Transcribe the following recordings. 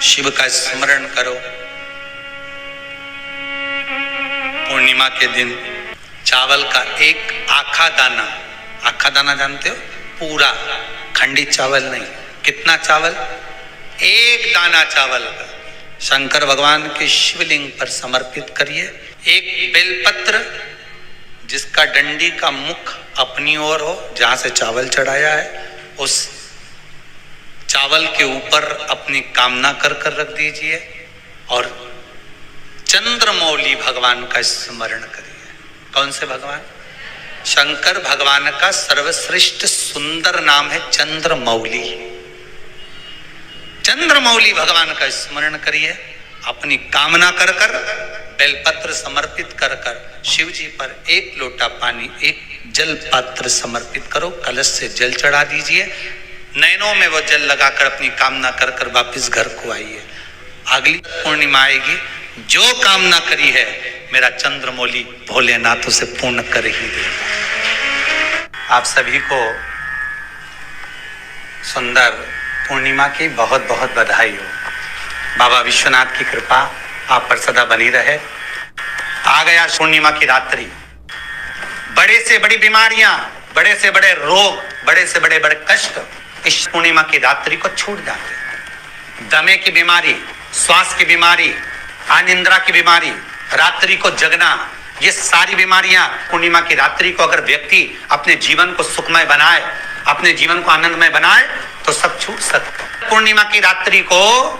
शिव का स्मरण करो। पूर्णिमा के दिन चावल का एक आखा दाना जानते हो, पूरा खंडित चावल नहीं, कितना चावल, एक दाना चावल का शंकर भगवान के शिवलिंग पर समर्पित करिए। एक बेलपत्र जिसका डंडी का मुख अपनी ओर हो, जहां से चावल चढ़ाया है, उस चावल के ऊपर अपनी कामना कर रख दीजिए और चंद्रमौली भगवान का स्मरण करिए। कौन से भगवान? शंकर भगवान का सर्वश्रेष्ठ सुंदर नाम है चंद्रमौली। चंद्रमौली भगवान का स्मरण करिए। अपनी कामना कर बेलपत्र समर्पित कर शिव जी पर एक लोटा पानी, एक जल पात्र समर्पित करो, कलश से जल चढ़ा दीजिए। नैनों में वो जल लगाकर अपनी कामना कर वापिस घर को आइए। अगली पूर्णिमा आएगी, जो कामना करी है मेरा चंद्रमौली भोलेनाथ उसे पूर्ण कर ही देगा। आप सभी को सुंदर पूर्णिमा की बहुत बहुत बधाई हो। बाबा विश्वनाथ की कृपा आप पर सदा बनी रहे। आ गया पूर्णिमा की रात्रि। बड़े से बड़ी बीमारियां, बड़े से बड़े रोग, बड़े से बड़े कष्ट इस पूर्णिमा की रात्रि को छूट जाते हैं। दमे की बीमारी, श्वास की बीमारी, अनिद्रा की बीमारी, रात्रि को जगना, ये सारी बीमारियां पूर्णिमा की रात्रि को अगर व्यक्ति अपने जीवन को सुखमय बनाए, अपने जीवन को आनंदमय बनाए तो सब छूट सकता है। पूर्णिमा की रात्रि को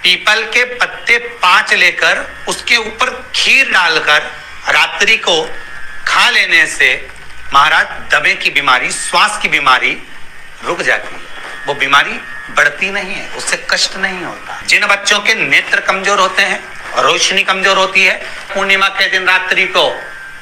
पीपल के पत्ते 5 लेकर उसके ऊपर खीर डालकर रात्रि को खा लेने से महाराज दमे की बीमारी, श्वास की बीमारी रुक जाती है। वो बीमारी बढ़ती नहीं है, उससे कष्ट नहीं होता। जिन बच्चों के नेत्र कमजोर होते हैं, रोशनी कमजोर होती है, पूर्णिमा के दिन रात्रि को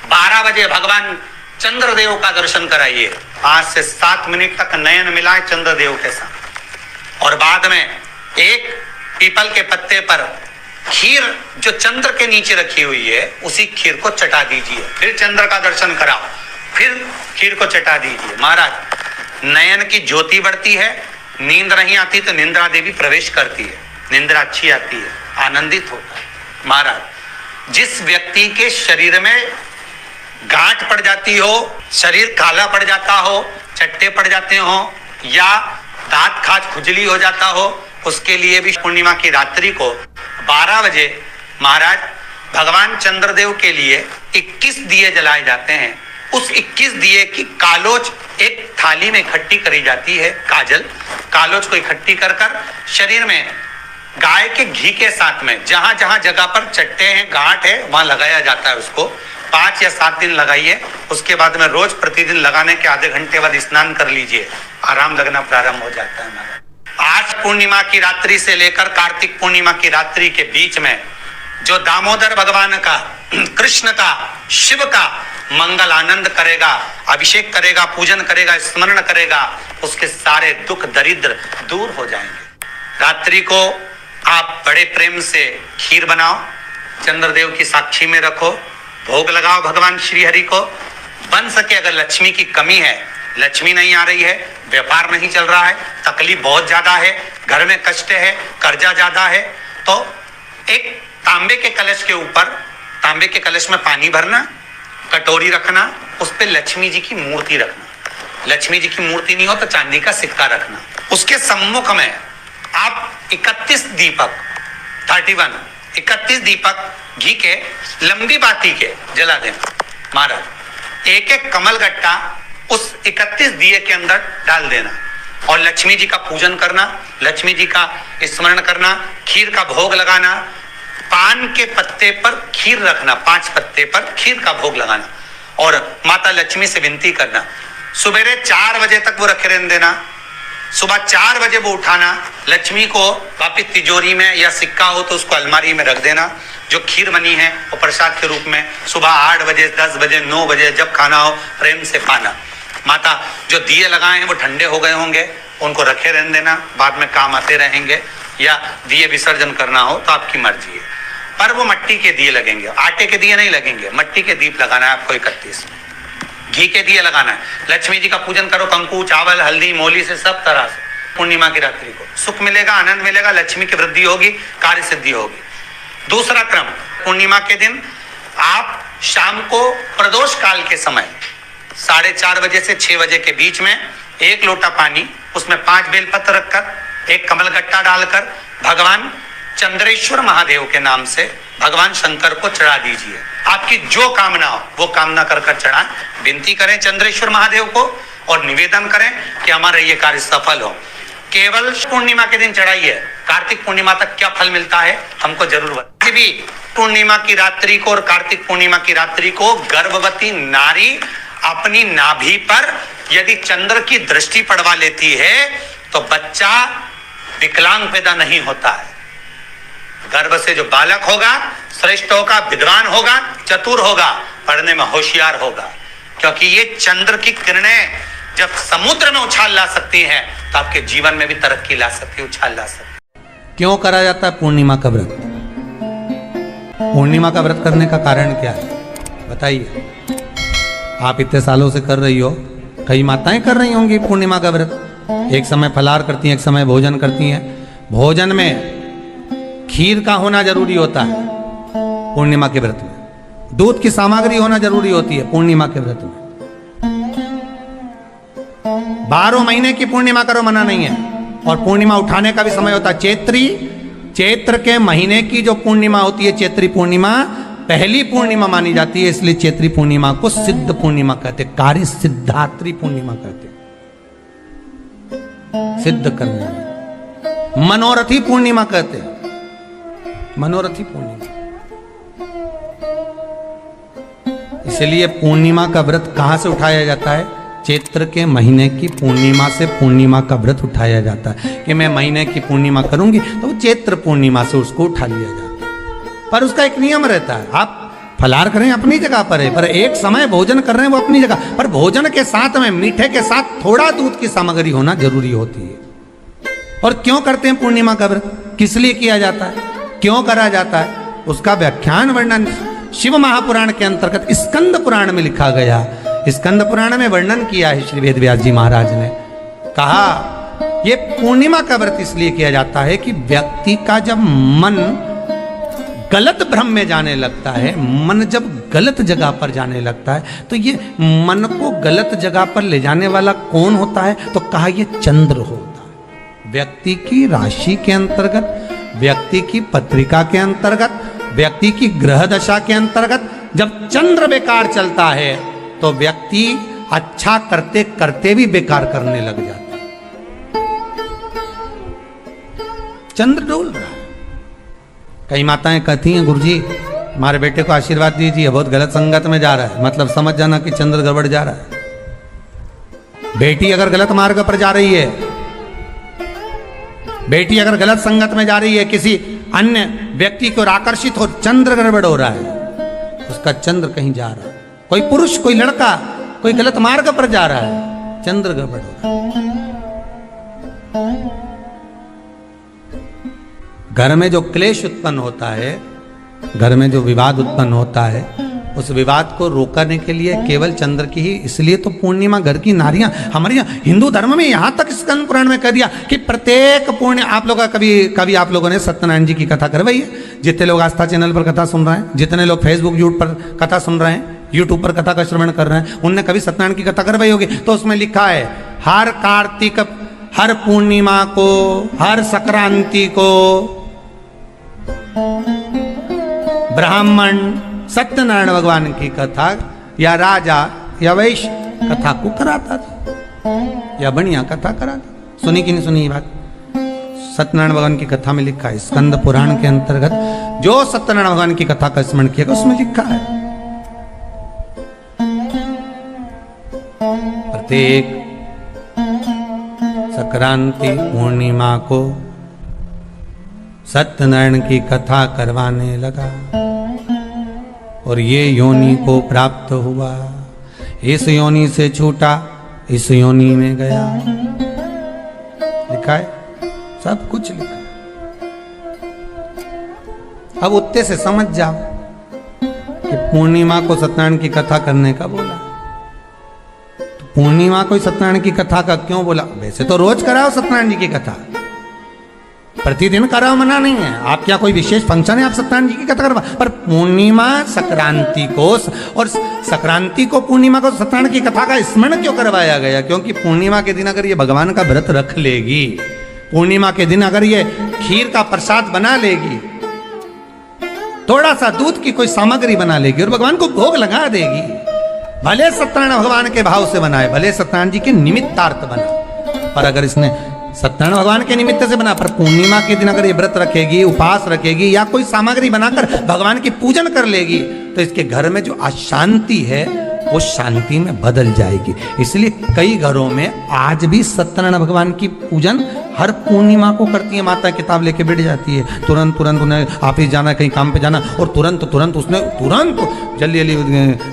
12 बजे भगवान चंद्रदेव का दर्शन कराइए। 5 से 7 मिनट तक नयन मिलाए चंद्रदेव के साथ और बाद में एक पीपल के पत्ते पर खीर जो चंद्र के नीचे रखी हुई है उसी खीर को चटा दीजिए। फिर चंद्र का दर्शन कराओ, फिर खीर को चटा दीजिए। महाराज नयन की ज्योति बढ़ती है, नींद नहीं आती तो निंद्रा देवी प्रवेश करती है, निंद्रा अच्छी आती है, आनंदित होता है। महाराज जिस व्यक्ति के शरीर में गांठ पड़ जाती हो, शरीर काला पड़ जाता हो, चट्टे पड़ जाते हो या दांत खाज खुजली हो जाता हो, उसके लिए भी पूर्णिमा की रात्रि को 12 बजे महाराज भगवान चंद्रदेव के लिए 21 दिए जलाए जाते हैं। उस 21 दिए की कालोच एक थाली में इकट्ठी करी जाती है। कालोच को इकट्ठी कर शरीर में गाय के घी के साथ में जहां जहां जगह पर चट्टे हैं, गांठ है, वहां लगाया जाता है। उसको 5 या 7 दिन लगाइए। उसके बाद में रोज प्रतिदिन लगाने के आधे घंटे बाद स्नान कर लीजिए, आराम लगना प्रारंभ हो जाता है। आज पूर्णिमा की रात्रि से लेकर कार्तिक पूर्णिमा की रात्रि के बीच में जो दामोदर भगवान का, कृष्ण का, शिव का मंगल आनंद करेगा, अभिषेक करेगा, पूजन करेगा, स्मरण करेगा, उसके सारे दुख दरिद्र दूर हो जाएंगे। रात्रि को आप बड़े प्रेम से खीर बनाओ, चंद्रदेव की साक्षी में रखो, भोग लगाओ भगवान श्री हरि को। बन सके अगर लक्ष्मी की कमी है, लक्ष्मी नहीं आ रही है, व्यापार नहीं चल रहा है, तकलीफ बहुत ज्यादा है, घर में कष्ट है, कर्जा ज्यादा है, तो एक तांबे के कलश के ऊपर, तांबे के कलश में पानी भरना, कटोरी रखना, उस पे लक्ष्मी जी की मूर्ति रखना। लक्ष्मी जी की मूर्ति नहीं हो तो चांदी का सिक्का रखना। उसके सम्मुख में आप 31 दीपक घी के लंबी बाती के जला देना। महाराज एक एक कमल गट्टा उस 31 दिए के अंदर डाल देना और लक्ष्मी जी का पूजन करना, लक्ष्मी जी का स्मरण करना, खीर का भोग लगाना, पान के पत्ते पर खीर रखना, 5 पत्ते पर खीर का भोग लगाना और माता लक्ष्मी से विनती करना। सुबेरे 4 बजे तक वो रखे रहने देना, सुबह 4 बजे वो उठाना, लक्ष्मी को वापिस तिजोरी में या सिक्का हो तो उसको अलमारी में रख देना। जो खीर बनी है वो प्रसाद के रूप में सुबह 8 बजे, 10 बजे, 9 बजे जब खाना हो प्रेम से पाना। माता जो दिए लगाए हैं वो ठंडे हो गए होंगे, उनको रखे रहने देना, बाद में काम आते रहेंगे, या दिए विसर्जन करना हो तो आपकी मर्जी है। पर वो मिट्टी के दिए लगेंगे, आटे के दिए नहीं लगेंगे, मिट्टी के दीप लगाना है आपको। 31 घी के दिए लगाना है। लक्ष्मी जी का पूजन करो, कंकु, चावल, हल्दी, मोली से सब तरह से पूर्णिमा की रात्रि को सुख मिलेगा, आनंद मिलेगा, लक्ष्मी की वृद्धि होगी, कार्य सिद्धि होगी। दूसरा क्रम, पूर्णिमा के दिन आप शाम को प्रदोष काल के समय 4:30 बजे से 6 बजे के बीच में 1 लोटा पानी, उसमें 5 बेलपत्र रखकर, 1 कमलगट्टा डालकर भगवान चंद्रेश्वर महादेव के नाम से भगवान शंकर को चढ़ा दीजिए। आपकी जो कामना हो वो कामना कर कर चढ़ाएं, विनती करें चंद्रेश्वर महादेव को और निवेदन करें कि हमारा ये कार्य सफल हो। केवल पूर्णिमा के दिन चढ़ाइए, कार्तिक पूर्णिमा तक क्या फल मिलता है हमको जरूर बताइए। भी पूर्णिमा की रात्रि को और कार्तिक पूर्णिमा की रात्रि को गर्भवती नारी अपनी नाभि पर यदि चंद्र की दृष्टि पड़वा लेती है तो बच्चा विकलांग पैदा नहीं होता है। गर्भ से जो बालक होगा श्रेष्ठ होगा, विद्वान होगा, चतुर होगा, पढ़ने में होशियार होगा, क्योंकि ये चंद्र की किरणें जब समुद्र में उछाल ला सकती हैं तो आपके जीवन में भी तरक्की ला सकती है, उछाल ला सकती है। क्यों करा जाता है पूर्णिमा का व्रत? पूर्णिमा का व्रत करने का कारण क्या है बताइए? आप इतने सालों से कर रही हो, कई माताएं कर रही होंगी पूर्णिमा का व्रत। एक समय फलाहार करती हैं, एक समय भोजन करती हैं। भोजन में खीर का होना जरूरी होता है पूर्णिमा के व्रत में। दूध की सामग्री होना जरूरी होती है पूर्णिमा के व्रत में। 12 महीने की पूर्णिमा करो, मना नहीं है। और पूर्णिमा उठाने का भी समय होता है चैत्री। चैत्र के महीने की जो पूर्णिमा होती है, चैत्री पूर्णिमा पहली पूर्णिमा मानी जाती है, इसलिए चैत्री पूर्णिमा को सिद्ध पूर्णिमा कहते, कार्य सिद्धात्री पूर्णिमा कहते, सिद्ध करने में। मनोरथी पूर्णिमा कहते हैं, मनोरथी पूर्णिमा। इसलिए पूर्णिमा का व्रत कहां से उठाया जाता है? चैत्र के महीने की पूर्णिमा से पूर्णिमा का व्रत उठाया जाता है कि मैं महीने की पूर्णिमा करूंगी तो चैत्र पूर्णिमा से उसको उठा लिया जाता है। पर उसका एक नियम रहता है, आप फलाहार करें अपनी जगह पर है, पर एक समय भोजन कर रहे हैं वो अपनी जगह पर। भोजन के साथ में मीठे के साथ थोड़ा दूध की सामग्री होना जरूरी होती है। और क्यों करते हैं पूर्णिमा का व्रत? किस लिए किया जाता है, क्यों करा जाता है? उसका व्याख्यान वर्णन शिव महापुराण के अंतर्गत स्कंद पुराण में लिखा गया। स्कंद पुराण में वर्णन किया है श्री वेदव्यास जी महाराज ने। कहा ये पूर्णिमा का व्रत इसलिए किया जाता है कि व्यक्ति का जब मन गलत भ्रम में जाने लगता है, मन जब गलत जगह पर जाने लगता है, तो ये मन को गलत जगह पर ले जाने वाला कौन होता है? तो कहा ये चंद्र होता है। व्यक्ति की राशि के अंतर्गत, व्यक्ति की पत्रिका के अंतर्गत, व्यक्ति की ग्रह दशा के अंतर्गत जब चंद्र बेकार चलता है तो व्यक्ति अच्छा करते करते भी बेकार करने लग जाता है। चंद्र डोल रहा है। कई माताएं कहती हैं गुरुजी हमारे बेटे को आशीर्वाद दीजिए, बहुत गलत संगत में जा रहा है। मतलब समझ जाना कि चंद्र गड़बड़ जा रहा है। बेटी अगर गलत मार्ग पर जा रही है, बेटी अगर गलत संगत में जा रही है, किसी अन्य व्यक्ति को आकर्षित हो, चंद्र गड़बड़ हो रहा है, उसका चंद्र कहीं जा रहा है। कोई पुरुष, कोई लड़का, कोई गलत मार्ग पर जा रहा है, चंद्र गड़बड़ हो रहा है। घर में जो क्लेश उत्पन्न होता है, घर में जो विवाद उत्पन्न होता है, उस विवाद को रोकने के लिए केवल चंद्र की ही, इसलिए तो पूर्णिमा घर की नारियां हमारे यहाँ हिंदू धर्म में यहां तक स्कंद पुराण में कह दिया कि प्रत्येक पूर्ण आप लोग कभी आप लोगों ने सत्यनारायण जी की कथा करवाई है? जितने लोग आस्था चैनल पर कथा सुन रहे हैं, जितने लोग फेसबुक यूट्यूब पर कथा सुन रहे हैं, यूट्यूब पर कथा का श्रवण कर रहे हैं, उनने कभी सत्यनारायण की कथा करवाई होगी। तो उसमें लिखा है हर कार्तिक, हर पूर्णिमा को, हर संक्रांति को ब्राह्मण सत्यनारायण भगवान की कथा या राजा या वैश्य कथा को कराता था या बढ़िया कथा कराता। सुनी कि नहीं सुनी ये बात? सत्यनारायण भगवान की कथा में लिखा है, स्कंद पुराण के अंतर्गत जो सत्यनारायण भगवान की कथा का स्मरण किया उसमें लिखा है प्रत्येक संक्रांति पूर्णिमा को सत्यनारायण की कथा करवाने लगा और ये योनि को प्राप्त हुआ, इस योनि से छूटा, इस योनि में गया। लिखा है, सब कुछ लिखा है। अब उत्ते से समझ जाओ कि पूर्णिमा को सत्यनारायण की कथा करने का बोला, तो पूर्णिमा को सत्यनारायण की कथा का क्यों बोला? वैसे तो रोज कराओ सत्यनारायण जी की कथा, प्रतिदिन कराओ, मना नहीं है। आप क्या कोई विशेष फंक्शन है आप सत्यनारायण जी की कथा करवा, पर पूर्णिमा संक्रांति को और संक्रांति को पूर्णिमा को सत्यनारायण की कथा का स्मरण क्यों करवाया गया? क्योंकि पूर्णिमा के दिन अगर ये भगवान का व्रत रख लेगी, पूर्णिमा के दिन अगर ये खीर का प्रसाद बना लेगी, थोड़ा सा दूध की कोई सामग्री बना लेगी और भगवान को भोग लगा देगी, भले सत्यनारायण भगवान के भाव से बनाए, भले सत्यनारायण जी के निमित्तार्थ बनाए, पर अगर इसने सत्यनारायण भगवान के निमित्त से बना, पर पूर्णिमा के दिन अगर ये व्रत रखेगी, उपास रखेगी या कोई सामग्री बनाकर भगवान की पूजन कर लेगी, तो इसके घर में जो अशांति है वो शांति में बदल जाएगी। इसलिए कई घरों में आज भी सत्यनारायण भगवान की पूजन हर पूर्णिमा को करती है। माता किताब लेके बैठ जाती है, तुरंत उन्हें ऑफिस जाना, कहीं काम पे जाना, और तुरंत उसने जल्दी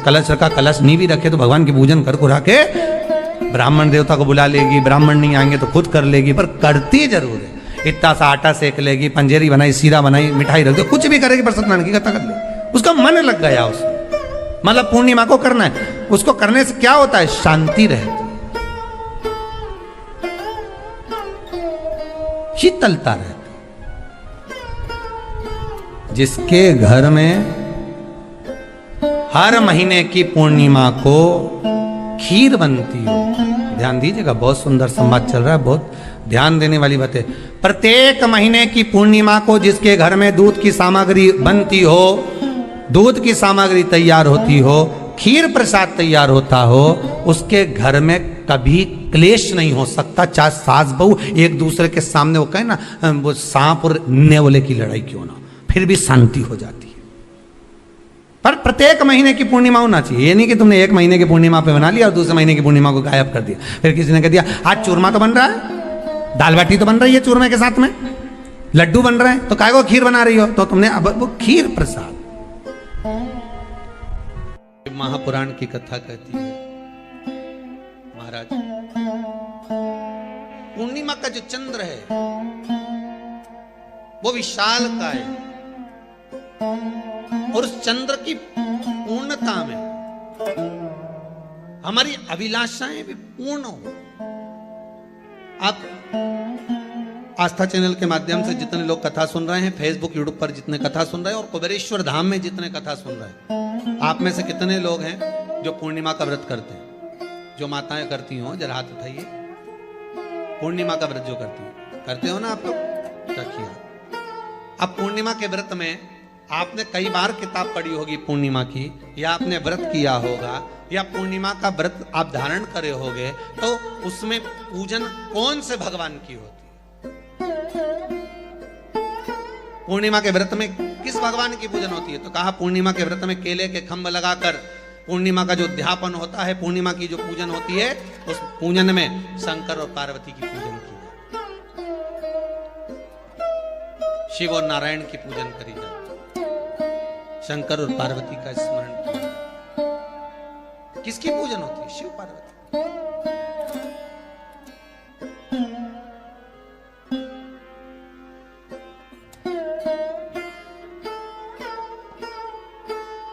कलश रखा, कलश नहीं भी रखे तो भगवान की पूजन कर कुरा के ब्राह्मण देवता को बुला लेगी, ब्राह्मण नहीं आएंगे तो खुद कर लेगी, पर करती जरूर है। इतना सा आटा सेक लेगी, पंजेरी बनाई, सीरा बनाई, मिठाई रख दो, कुछ भी करेगी पर सत्यनारायण की कथा कर लेगी। उसका मन लग गया उसमें, मतलब पूर्णिमा को करना है। उसको करने से क्या होता है? शांति रहती, शीतलता रहती। जिसके घर में हर महीने की पूर्णिमा को खीर बनती हो, ध्यान दीजिएगा, बहुत सुंदर संवाद चल रहा है, बहुत ध्यान देने वाली बात है। प्रत्येक महीने की पूर्णिमा को जिसके घर में दूध की सामग्री बनती हो, दूध की सामग्री तैयार होती हो, खीर प्रसाद तैयार होता हो, उसके घर में कभी क्लेश नहीं हो सकता। चाहे सास बहू एक दूसरे के सामने वो कहे ना, वो सांप और नेवले की लड़ाई क्यों ना, फिर भी शांति हो जाती है। पर प्रत्येक महीने की पूर्णिमा होना चाहिए। ये नहीं कि तुमने एक महीने की पूर्णिमा पे बना लिया और दूसरे महीने की पूर्णिमा को गायब कर दिया। फिर किसी ने कह दिया आज चूरमा तो बन रहा है, दाल बाटी तो बन रही है चूरमे के साथ में, लड्डू बन रहे हैं, तो काय को खीर बना रही हो? तो तुमने अब वो खीर प्रसाद। महापुराण की कथा कहती है, महाराज पूर्णिमा का जो चंद्र है वो विशाल का है, और उस चंद्र की पूर्णता में हमारी अभिलाषाएं भी पूर्ण हो। आप आस्था चैनल के माध्यम से जितने लोग कथा सुन रहे हैं, फेसबुक यूट्यूब पर जितने कथा सुन रहे हैं, और कुबेरेश्वर धाम में जितने कथा सुन रहे हैं, आप में से कितने लोग हैं जो पूर्णिमा का व्रत करते हैं? जो माताएं करती हो जरा हाथ उठाइए। पूर्णिमा का व्रत जो करते हो ना आप लोग, रखिए। अब पूर्णिमा के व्रत में आपने कई बार किताब पढ़ी होगी पूर्णिमा की, या आपने व्रत किया होगा, या पूर्णिमा का व्रत आप धारण करे होगे, तो उसमें पूजन कौन से भगवान की होती है? पूर्णिमा के व्रत में किस भगवान की पूजन होती है? तो कहा पूर्णिमा के व्रत में केले के खंभ लगाकर पूर्णिमा का जो अध्यापन होता है, पूर्णिमा की जो पूजन होती है, उस पूजन में शंकर और पार्वती की पूजन की जाती है, शिव और नारायण की पूजन करी जाती है, शंकर और पार्वती का स्मरण किया जाता है। किसकी पूजन होती है? शिव पार्वती।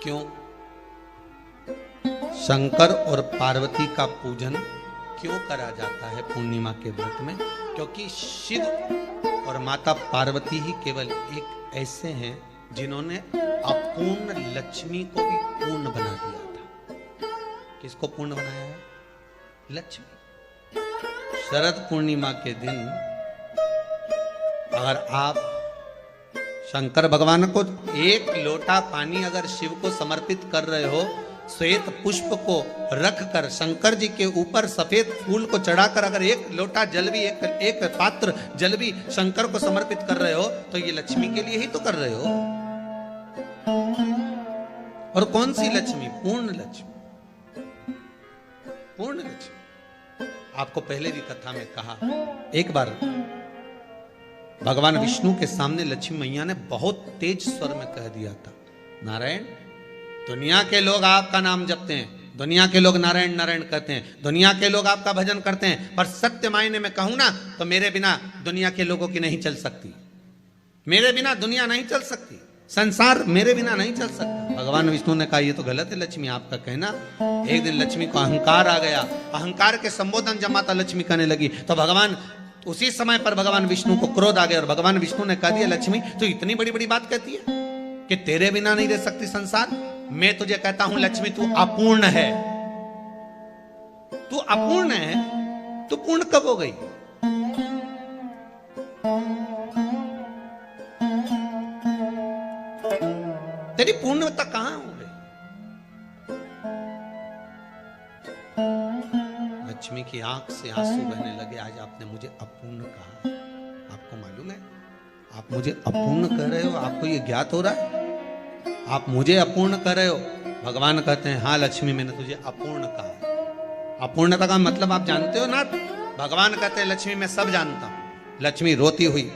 क्यों शंकर और पार्वती का पूजन क्यों करा जाता है पूर्णिमा के व्रत में? क्योंकि शिव और माता पार्वती ही केवल एक ऐसे हैं जिन्होंने अपूर्ण लक्ष्मी को भी पूर्ण बना दिया था। किसको पूर्ण बनाया है? लक्ष्मी। शरद पूर्णिमा के दिन अगर आप शंकर भगवान को एक लोटा पानी अगर शिव को समर्पित कर रहे हो, श्वेत पुष्प को रखकर शंकर जी के ऊपर सफेद फूल को चढ़ाकर अगर एक लोटा जल भी, एक पात्र जल भी शंकर को समर्पित कर रहे हो, तो ये लक्ष्मी के लिए ही तो कर रहे हो। और कौन सी लक्ष्मी? पूर्ण लक्ष्मी। पूर्ण लक्ष्मी। आपको पहले भी कथा में कहा, एक बार भगवान विष्णु के सामने लक्ष्मी मैया ने बहुत तेज स्वर में कह दिया था, नारायण, दुनिया के लोग आपका नाम जपते हैं, दुनिया के लोग नारायण नारायण कहते हैं, दुनिया के लोग आपका भजन करते हैं, पर सत्य मायने में कहूं ना तो मेरे बिना दुनिया के लोगों की नहीं चल सकती। मेरे बिना दुनिया नहीं चल सकती, संसार मेरे बिना नहीं चल सकता। भगवान विष्णु ने कहा ये तो गलत है लक्ष्मी आपका कहना। एक दिन लक्ष्मी को अहंकार आ गया, अहंकार के संबोधन जब माता लक्ष्मी करने लगी तो भगवान उसी समय पर भगवान विष्णु को क्रोध आ गया और भगवान विष्णु ने कह दिया लक्ष्मी तो इतनी बड़ी बड़ी बात कहती है कि तेरे बिना नहीं रह सकती संसार। मैं तुझे कहता हूं लक्ष्मी तू अपूर्ण है, तू अपूर्ण है, तू पूर्ण कब हो गई? तेरी पूर्णता कहां हो गई? लक्ष्मी की आंख से आंसू बहने लगे। आज आपने मुझे अपूर्ण कहा, आपको मालूम है आप मुझे अपूर्ण कर रहे हो? आपको ये ज्ञात हो रहा है आप मुझे अपूर्ण कर रहे हो? भगवान कहते हैं हाँ लक्ष्मी मैंने तुझे अपूर्ण कहा। अपूर्णता का मतलब आप जानते हो ना? भगवान कहते हैं लक्ष्मी मैं सब जानता हूं। लक्ष्मी रोती हुई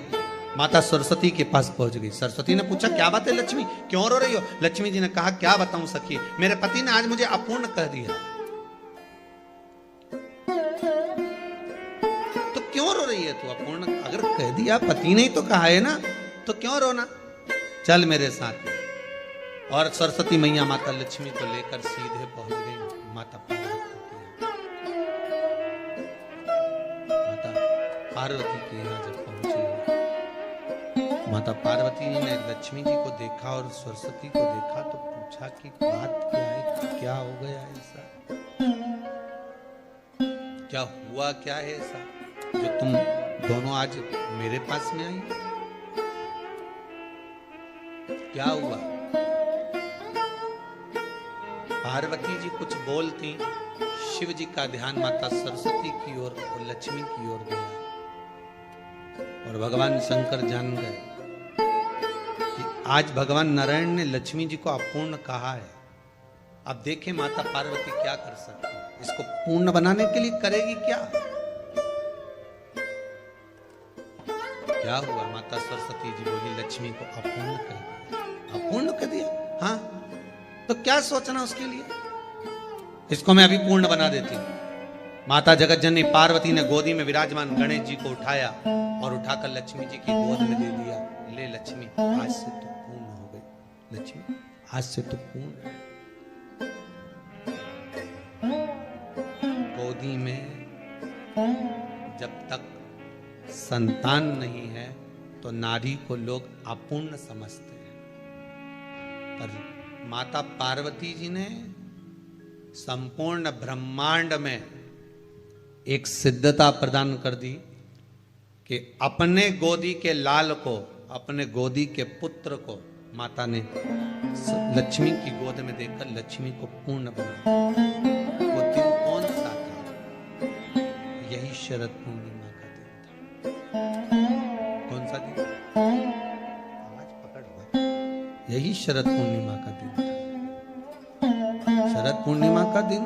माता सरस्वती के पास पहुंच गई। सरस्वती ने पूछा क्या बात है लक्ष्मी, क्यों रो रही हो? लक्ष्मी जी ने कहा क्या बताऊं सखी, मेरे पति ने आज मुझे अपूर्ण कह दिया। तो क्यों रो रही है तू? अपूर्ण अगर कह दिया, पति ने ही तो कहा है ना, तो क्यों रोना? चल मेरे साथ। और सरस्वती मैया माता लक्ष्मी को लेकर सीधे पहुंच गई माता पार्वती के यहाँ। जब पहुंचे माता पार्वती ने लक्ष्मी जी को देखा और सरस्वती को देखा तो पूछा कि बात क्या है, क्या हो गया ऐसा, क्या हुआ, क्या है ऐसा जो तुम दोनों आज मेरे पास में आई? क्या हुआ? पार्वती जी कुछ बोलती, शिव जी का ध्यान माता सरस्वती की ओर और लक्ष्मी की ओर गया और भगवान शंकर जान गए कि आज भगवान नारायण ने लक्ष्मी जी को अपूर्ण कहा है। अब देखें माता पार्वती क्या कर सकती है, इसको पूर्ण बनाने के लिए करेगी क्या? क्या हुआ? माता सरस्वती जी बोली लक्ष्मी को अपूर्ण कर दिया। अपूर्ण कर दिया? हाँ, तो क्या सोचना उसके लिए, इसको मैं अभी पूर्ण बना देती हूं। माता जगत जननी पार्वती ने गोदी में विराजमान गणेश जी को उठाया और उठाकर लक्ष्मी जी की गोद में दे दिया। ले लक्ष्मी आज से तो पूर्ण हो गई, लक्ष्मी आज से तो पूर्ण। गोदी में जब तक संतान नहीं है तो नारी को लोग अपूर्ण समझते हैं, पर माता पार्वती जी ने संपूर्ण ब्रह्मांड में एक सिद्धता प्रदान कर दी कि अपने गोदी के लाल को, अपने गोदी के पुत्र को माता ने लक्ष्मी की गोद में देकर लक्ष्मी को पूर्ण बना। वो दिन कौन सा था? यही शरद पूर्णिमा का दिन था। कौन सा दिन? आवाज पकड़ हुआ। यही शरद पूर्णिमा का दिन था। शरद पूर्णिमा का दिन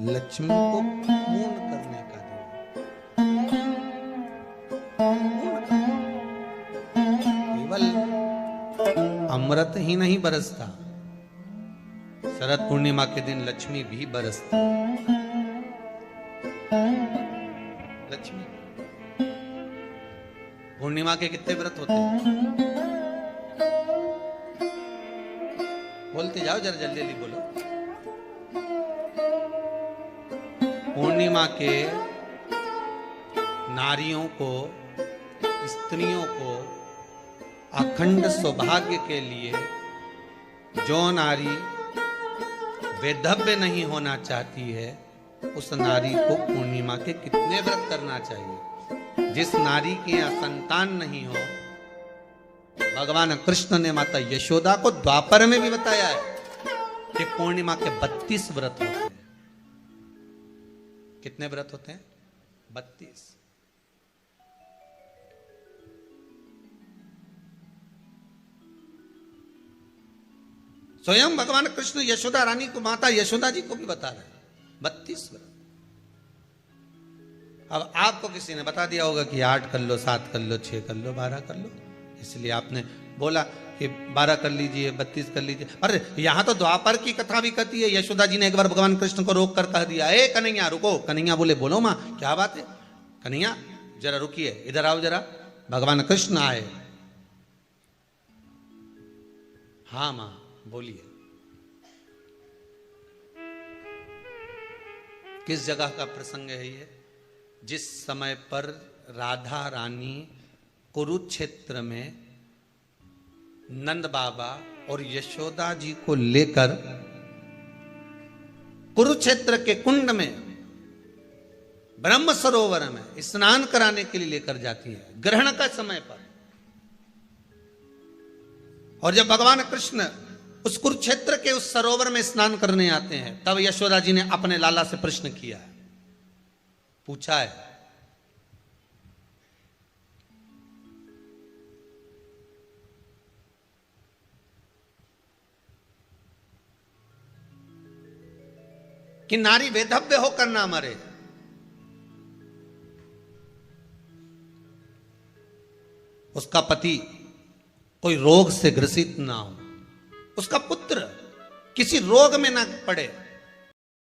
लक्ष्मी को पूर्ण करने का दिन। केवल अमृत ही नहीं बरसता, शरद पूर्णिमा के दिन लक्ष्मी भी बरसती। लक्ष्मी पूर्णिमा के कितने व्रत होते हैं? बोलते जाओ, जरा जल्दी जल्दी बोलो। पूर्णिमा के नारियों को, स्त्रियों को अखंड सौभाग्य के लिए, जो नारी वैधव्य नहीं होना चाहती है उस नारी को पूर्णिमा के कितने व्रत करना चाहिए? जिस नारी के यहाँ संतान नहीं हो, भगवान कृष्ण ने माता यशोदा को द्वापर में भी बताया है कि पूर्णिमा के 32 व्रत होते हैं। कितने व्रत होते हैं? 32। स्वयं भगवान कृष्ण यशोदा रानी को, माता यशोदा जी को भी बता रहे हैं 32 व्रत। अब आपको किसी ने बता दिया होगा कि 8 कर लो, 7 कर लो, 6 कर लो, 12 कर लो, इसलिए आपने बोला कि 12 कर लीजिए, 32 कर लीजिए। अरे यहां तो द्वापर की कथा भी कहती है। यशोदा जी ने एक बार भगवान कृष्ण को रोक कर कह दिया, ए कन्हैया रुको। कन्हैया बोले बोलो माँ क्या बात है? कन्हैया जरा रुकिए, इधर आओ जरा। भगवान कृष्ण आए। हाँ माँ बोलिए किस जगह का प्रसंग है ये? जिस समय पर राधा रानी कुरुक्षेत्र में नंद बाबा और यशोदा जी को लेकर कुरुक्षेत्र के कुंड में ब्रह्म सरोवर में स्नान कराने के लिए लेकर जाती है, ग्रहण का समय पर। और जब भगवान कृष्ण उस कुरुक्षेत्र के उस सरोवर में स्नान करने आते हैं, तब यशोदा जी ने अपने लाला से प्रश्न किया है, पूछा है कि नारी वेधव्य होकर ना मरे। उसका पति कोई रोग से ग्रसित ना हो, उसका पुत्र किसी रोग में ना पड़े,